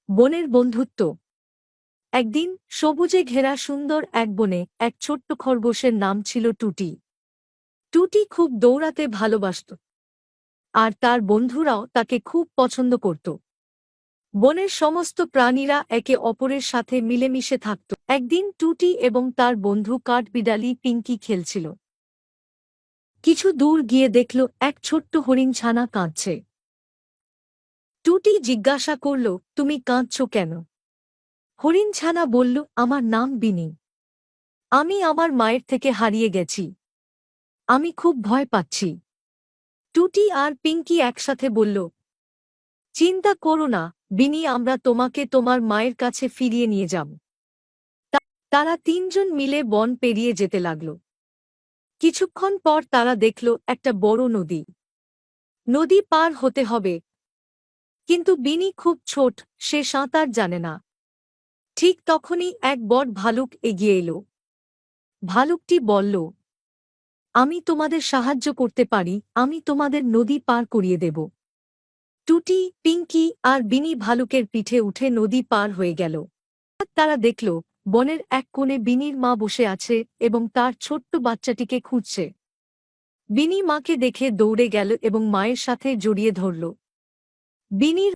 বনের বন্ধুত্ব। একদিন সবুজে ঘেরা সুন্দর এক বনে এক ছোট্ট খরগোশের নাম ছিল টুটি। টুটি খুব দৌড়াতে ভালোবাসত, আর তার বন্ধুরাও তাকে খুব পছন্দ করত। বনের সমস্ত প্রাণীরা একে অপরের সাথে মিলেমিশে থাকত। একদিন টুটি এবং তার বন্ধু কাঠবিড়ালি পিঙ্কি খেলছিল। কিছু দূর গিয়ে দেখল এক ছোট্ট হরিণ ছানা কাঁদছে। টুটি জিজ্ঞাসা করল, তুমি কাঁদছ কেন? হরিণ ছানা বলল, আমার নাম বিনি। আমি আমার মায়ের থেকে হারিয়ে গেছি। আমি খুব ভয় পাচ্ছি। টুটি আর পিঙ্কি একসাথে বলল, চিন্তা করো না বিনি, আমরা তোমাকে তোমার মায়ের কাছে ফিরিয়ে নিয়ে যাব। তারা তিনজন মিলে বন পেরিয়ে যেতে লাগল। কিছুক্ষণ পর তারা দেখল একটা বড় নদী। নদী পার হতে হবে, কিন্তু বিনি খুব ছোট, সে সাঁতার জানে না। ঠিক তখনই এক বড় ভালুক এগিয়ে এলো। ভালুকটি বলল, আমি তোমাদের সাহায্য করতে পারি, আমি তোমাদের নদী পার করিয়ে দেব। টুটি, পিঙ্কি আর বিনি ভালুকের পিঠে উঠে নদী পার হয়ে গেল। তারা দেখল বনের এক কোণে বিনির মা বসে আছে এবং তার ছোট্ট বাচ্চাটিকে খুঁজছে। বিনি মাকে দেখে দৌড়ে গেল এবং মায়ের সাথে জড়িয়ে ধরল। বিনির